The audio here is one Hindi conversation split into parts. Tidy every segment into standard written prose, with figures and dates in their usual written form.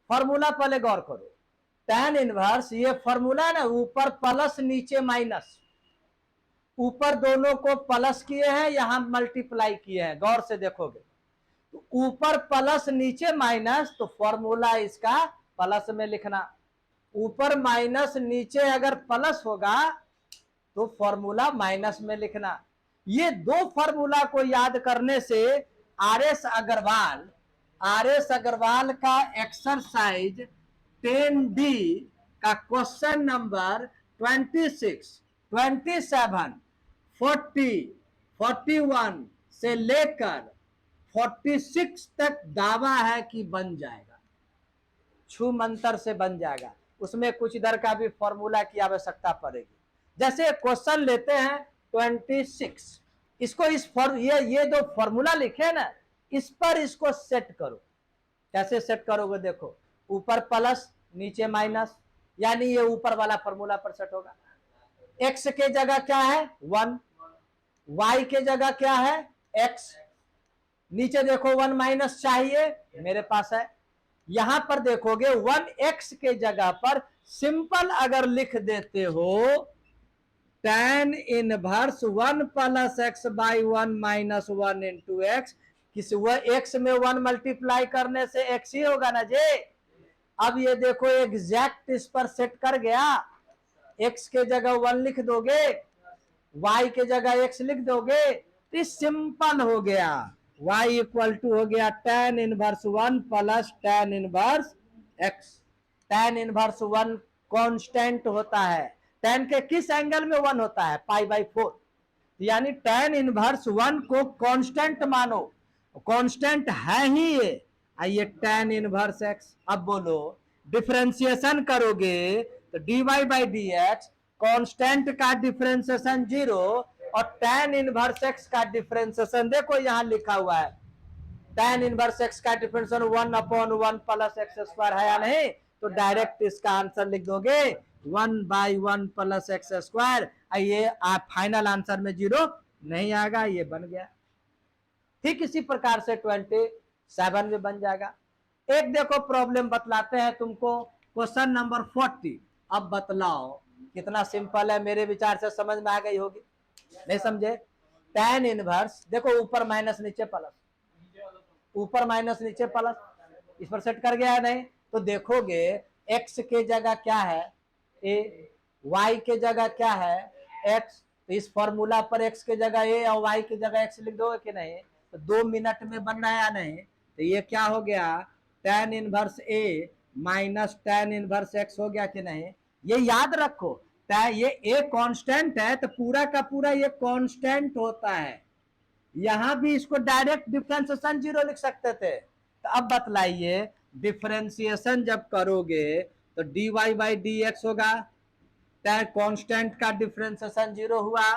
फॉर्मूला पहले गौर करो, tan इनवर्स ये फॉर्मूला ना, ऊपर प्लस नीचे माइनस, ऊपर दोनों को प्लस किए हैं, यहां मल्टीप्लाई किए हैं, गौर से देखोगे तो ऊपर प्लस नीचे माइनस, तो फॉर्मूला इसका प्लस में लिखना, ऊपर माइनस नीचे अगर प्लस होगा तो फॉर्मूला माइनस में लिखना। ये दो फॉर्मूला को याद करने से आर एस अग्रवाल का एक्सरसाइज 10D का क्वेश्चन नंबर 26, 27, 40, 41 से लेकर 46 तक दावा है कि बन जाएगा, छू मंतर से बन जाएगा। उसमें कुछ इधर का भी फॉर्मूला की आवश्यकता पड़ेगी। जैसे क्वेश्चन लेते हैं 26, इसको ये दो फॉर्मूला लिखे ना, इस पर इसको सेट करो। कैसे सेट करोगे देखो, ऊपर प्लस नीचे माइनस, यानी ये ऊपर वाला फॉर्मूला पर सेट होगा। एक्स के जगह क्या है 1, वाई के जगह क्या है एक्स, नीचे देखो 1 माइनस चाहिए, मेरे पास है। यहां पर देखोगे 1x के जगह पर सिंपल अगर लिख देते हो tan inverse 1 plus x by 1 minus 1 into x, किसी वह x में 1 मल्टीप्लाई करने से x ही होगा ना जे। अब ये देखो एग्जैक्ट इस पर सेट कर गया, x के जगह 1 लिख दोगे, y के जगह x लिख दोगे, तो सिंपल हो गया। y इक्वल टू हो गया tan inverse 1 plus tan inverse x। tan inverse 1 constant होता है, tan के किस एंगल में 1 होता है π/4, यानी tan इनवर्स 1 को कांस्टेंट मानो, कांस्टेंट है ही ये। आइए tan इनवर्स x, अब बोलो डिफरेंशिएशन करोगे तो dy by d x, constant का डिफरेंशिएशन 0 और tan इनवर्स x का डिफरेंशिएशन देखो यहां लिखा हुआ है, tan इनवर्स x का डिफरेंशिएशन 1/1 प्लस एक्स स्क्वायर है या नहीं, तो डायरेक्ट इसका आंसर लिख दोगे 1/1 प्लस एक्स स्क्वायर। ये आप फाइनल आंसर में 0 नहीं आएगा, ये बन गया। ठीक इसी प्रकार से 27 में बन जाएगा। एक देखो प्रॉब्लम बतलाते हैं तुमको, क्वेश्चन नंबर 40। अब बतलाओ कितना सिंपल है, मेरे विचार से समझ में आ गई होगी, नहीं समझे। tan इनवर्स देखो ऊपर माइनस नीचे प्लस, ऊपर माइनस नीचे प्लस, इस पर सेट कर गया है नहीं, तो देखोगे x के जगह क्या है a, y के जगह क्या है x, तो इस फॉर्मूला पर x के जगह a और y के जगह x लिख दोगे कि नहीं, तो 2 मिनट में बनना है या नहीं। तो ये क्या हो गया tan inverse a minus tan inverse x हो गया कि नहीं। ये याद रखो, ये a कांस्टेंट है तो पूरा का पूरा ये कांस्टेंट होता है, यहां भी इसको डायरेक्ट डिफरेंशिएशन 0 लिख सकते थे। तो अब बतलाइए डिफरेंशिएशन जब करोगे तो dy बाई डी एक्स होगा, tan कांस्टेंट का डिफरेंशिएशन 0 हुआ,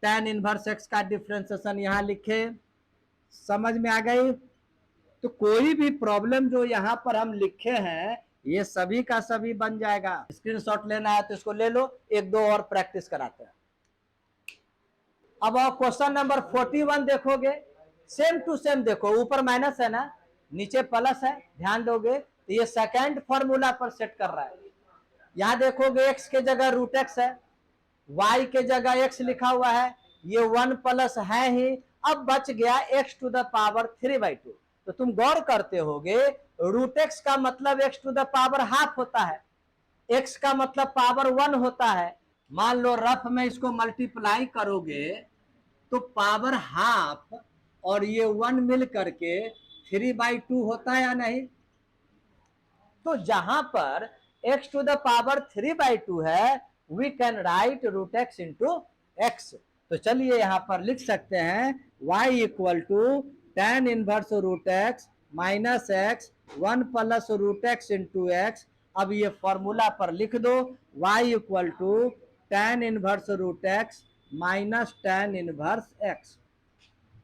tan इनवर्स x का डिफरेंशिएशन यहां लिखे, समझ में आ गई। तो कोई भी प्रॉब्लम जो यहां पर हम लिखे हैं ये सभी का सभी बन जाएगा। स्क्रीनशॉट लेना है तो इसको ले लो, एक दो और प्रैक्टिस कराते हैं। अब क्वेश्चन नंबर 41 देखोगे, सेम टू सेम देखो, ऊपर माइनस है ना, नीचे प्लस है, ध्यान दोगे तो ये सेकेंड फॉर्मूला पर सेट कर रहा है। यहां देखोगे x के जगह रूट एक्स है, y के जगह x लिखा हुआ है, ये 1 प्लस है ही, अब बच गया x टू द पावर 3/2। तो तुम गौर करते होगे रूट एक्स का मतलब x to the power half होता है, x का मतलब पावर 1 होता है। मान लो रफ में इसको मल्टीप्लाई करोगे तो पावर हाफ और ये 1 मिल करके 3/2 होता है या नहीं। तो जहां पर x टू द पावर 3/2 है, we can write root x into x. तो चलिए यहां पर लिख सकते हैं y equal to tan inverse root x minus x 1 plus root x into x. अब ये फॉर्मूला पर लिख दो y equal to tan inverse root x minus tan inverse x.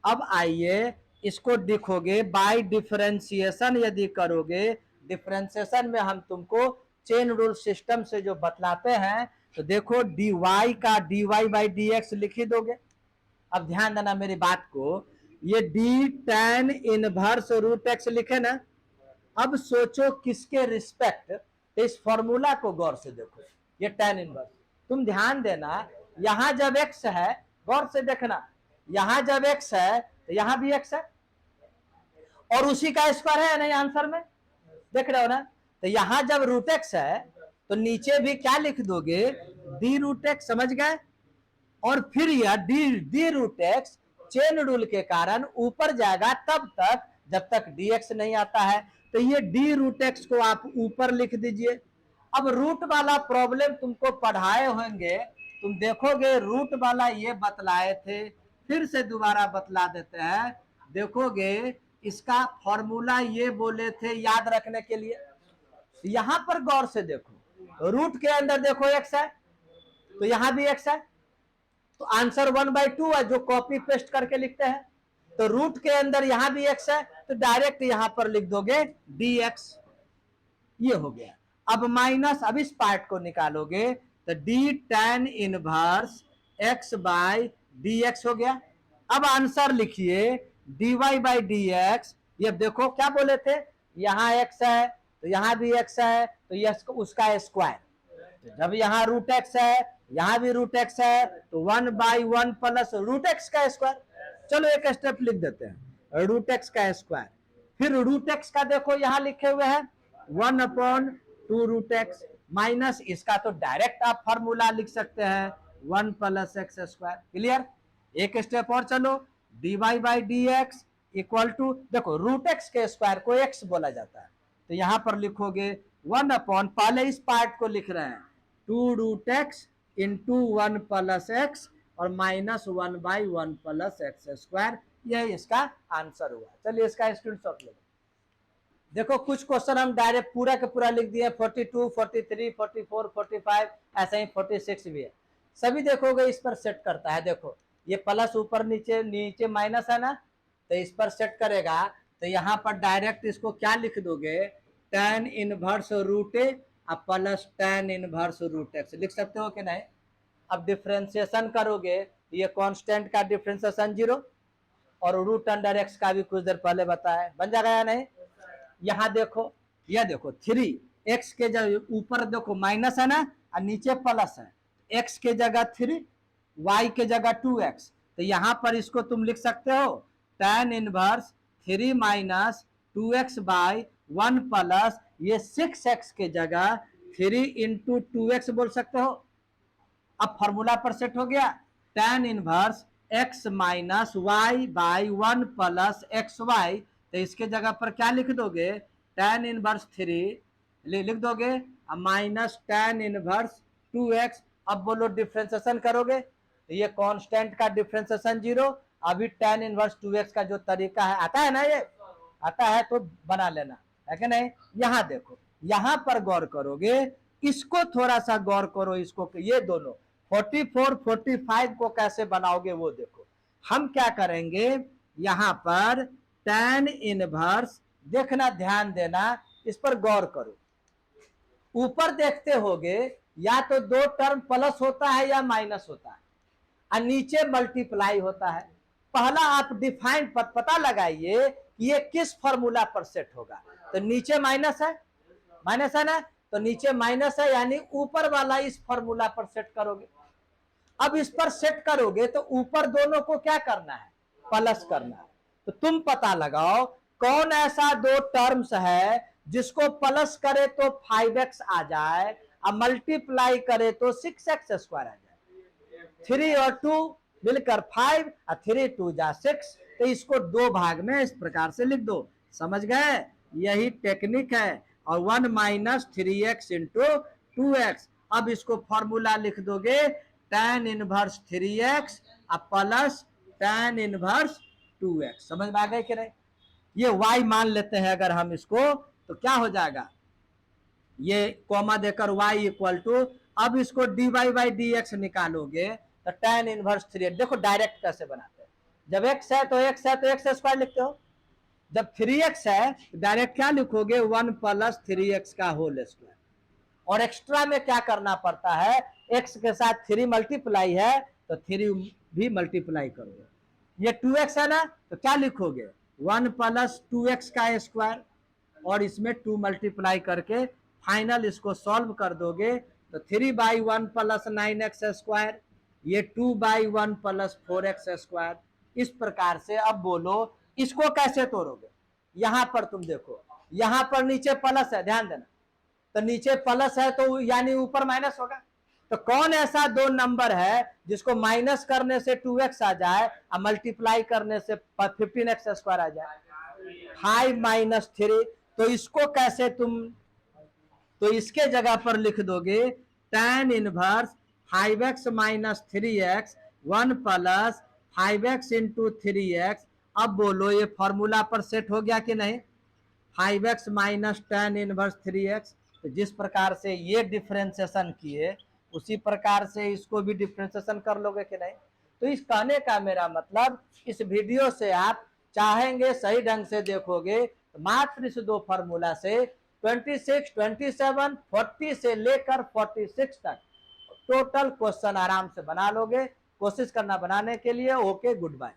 अब आइए इसको लिखोगे बाय डिफरेंशिएशन, यदि करोगे डिफरेंशिएशन में हम तुमको चेन रूल सिस्टम से जो बतलाते हैं, तो देखो dy का dy बाई डी एक्स लिख ही दोगे। अब ध्यान देना मेरी बात को, ये d tan inverse root x लिखे ना, अब सोचो किसके रिस्पेक्ट इस फॉर्मूला को गौर से देखो, ये tan इनवर्स। तुम ध्यान देना, यहां जब x है, गौर से देखना, यहां जब x है तो यहां भी x है, और उसी का स्क्वायर है या नहीं आंसर में, देख रहे हो ना। तो यहां जब रूट एक्स है तो नीचे भी क्या लिख दोगे, डी रूट एक्स, समझ गए। और फिर यह d root x chain rule के कारण ऊपर जाएगा तब तक जब तक dx नहीं आता है। तो ये डी रूट एक्स को आप ऊपर लिख दीजिए। अब रूट वाला प्रॉब्लम तुमको पढ़ाए होंगे, तुम देखोगे रूट वाला ये बतलाए थे, फिर से दोबारा बतला देते हैं। देखोगे इसका फॉर्मूला ये बोले थे याद रखने के लिए। यहां पर गौर से देखो, रूट के अंदर देखो एक्स है तो यहां भी एक्स है, तो आंसर 1/2 है जो कॉपी पेस्ट करके लिखते हैं। तो रूट के अंदर यहां भी एक्स है तो डायरेक्ट यहां पर लिख दोगे dx, ये हो गया। अब माइनस, अब इस पार्ट को निकालोगे तो d tan inverse x by dx हो गया। अब आंसर लिखिए dy बाई dx, ये देखो क्या बोले थे, यहां x है तो यहां भी x है तो ये उसका स्क्वायर। जब यहां रूट एक्स है यहां भी रूट एक्स है तो 1/1 प्लस रूट एक्स का स्क्वायर। चलो एक स्टेप लिख देते हैं, रूट एक्स का स्क्वायर। फिर रूट एक्स का देखो यहां लिखे हुए हैं 1/2 रूट एक्स, माइनस इसका तो डायरेक्ट आप फॉर्मूला लिख सकते हैं 1 प्लस एक्स स्क्वायर। क्लियर। एक स्टेप और चलो, dy by d x equal to, देखो रूट एक्स के स्क्वायर को x बोला जाता है, तो यहां पर लिखोगे 1/, पहले इस पार्ट को लिख रहे हैं 2 root x into 1 plus x और माइनस 1/1 प्लस एक्स स्क्वायर, यही इसका आंसर हुआ। चलिए इसका स्क्रीनशॉट ले। देखो कुछ क्वेश्चन हम डायरेक्ट पूरा के पूरा लिख दिए, 42, 43, 44, 45, ऐसे ही 46 भी है। सभी देखोगे इस पर सेट करता है। देखो ये प्लस ऊपर नीचे, नीचे माइनस है ना, तो इस पर सेट करेगा तो यहाँ पर डायरेक्ट इसको क्या लिख दोगे, tan inverse root A plus tan inverse root x लिख सकते हो कि नहीं। अब डिफ्रेंसिएशन करोगे, ये कांस्टेंट का डिफ्रेंसिएशन 0 और रूट अंडर एक्स का भी कुछ देर पहले बताया, बन जाएगा या नहीं। यहां देखो, यह देखो 3 एक्स के जगह ऊपर देखो माइनस है ना और नीचे प्लस है, एक्स के जगह 3, वाई के जगह 2x, तो यहां पर इसको तुम लिख सकते हो tan inverse 3 minus 2x by 1 plus ये 6x के जगह 3 इंटू 2x बोल सकते हो। अब फॉर्मूला पर सेट हो गया, tan inverse x minus y by 1 plus x y, तो इसके जगह पर क्या लिख दोगे, tan इनवर्स 3 लिख दोगे माइनस tan इनवर्स 2x। अब बोलो डिफ्रेंसिएशन करोगे तो ये कांस्टेंट का डिफ्रेंसिएशन 0, अभी tan इनवर्स 2x का जो तरीका है, आता है ना, ये आता है तो बना लेना है कि नहीं। यहां देखो, यहां पर गौर करोगे, इसको थोड़ा सा गौर करो, इसको ये दोनों 44, 45 को कैसे बनाओगे वो देखो। हम क्या करेंगे, यहां पर tan इनवर्स, देखना ध्यान देना, इस पर गौर करो। ऊपर देखते होगे या तो दो टर्म प्लस होता है या माइनस होता है और नीचे मल्टीप्लाई होता है। पहला आप डिफाइन पता लगाइए कि ये किस फॉर्मूला पर सेट होगा। तो नीचे माइनस है ना, तो नीचे माइनस है यानी ऊपर वाला इस फॉर्मूला पर सेट करोगे। अब इस पर सेट करोगे तो ऊपर दोनों को क्या करना है, प्लस करना है। तो तुम पता लगाओ कौन ऐसा दो टर्म्स है जिसको प्लस करे तो 5x आ जाए और मल्टीप्लाई करे तो 6x स्क्वायर आ जाए। 3 और 2 मिलकर 5 और 3 2 जा 6, तो इसको दो भाग में इस प्रकार से लिख दो। समझ गए, यही टेक्निक है। और 1 माइनस 3x इंटू 2x, अब इसको फॉर्मूला लिख दोगे tan inverse 3x plus tan inverse 2x। समझ में आ गए कि नहीं। ये y मान लेते हैं अगर हम इसको, तो क्या हो जाएगा, ये कॉमा देकर y इक्वल टू, अब इसको dy बाई डी एक्स निकालोगे तो tan इनवर्स 3x, देखो डायरेक्ट कैसे बनाते हैं, जब x है तो x स्क्वायर लिखते हो, जब 3x है डायरेक्ट क्या लिखोगे 1 प्लस 3x का होल स्क्वायर। और एक्स्ट्रा में क्या करना पड़ता है, x के साथ 3 मल्टीप्लाई है तो 3 भी मल्टीप्लाई करोगे। ये 2x है ना, तो क्या लिखोगे 1 प्लस 2x का स्क्वायर और इसमें 2 मल्टीप्लाई करके फाइनल इसको सॉल्व कर दोगे तो 3/1 प्लस 9x², ये 2/1 प्लस 4x²। इस प्रकार से अब बोलो इसको कैसे तोड़ोगे। यहां पर तुम देखो, यहां पर नीचे प्लस है, ध्यान देना, तो नीचे प्लस है तो यानी ऊपर माइनस होगा। तो कौन ऐसा दो नंबर है जिसको माइनस करने से 2x आ जाए और मल्टीप्लाई करने से 15x² आ जाए? 5 - 3। तो इसको कैसे तुम, तो इसके जगह पर लिख दोगे tan inverse 5x - 3x 1 plus 5x into 3x। अब बोलो ये फॉर्मूला पर सेट हो गया कि नहीं? 5x minus tan inverse 3x। तो जिस प्रकार से ये डिफ्रेंसिएशन किए उसी प्रकार से इसको भी डिफ्रेंसिएशन कर लोगे कि नहीं? तो इस कहने का मेरा मतलब, इस वीडियो से आप चाहेंगे सही ढंग से देखोगे तो मात्र इस दो फॉर्मूला से 26, 27, 40 से लेकर 46 तक टोटल क्वेश्चन आराम से बना लोगे। कोशिश करना बनाने के लिए। Okay, good bye.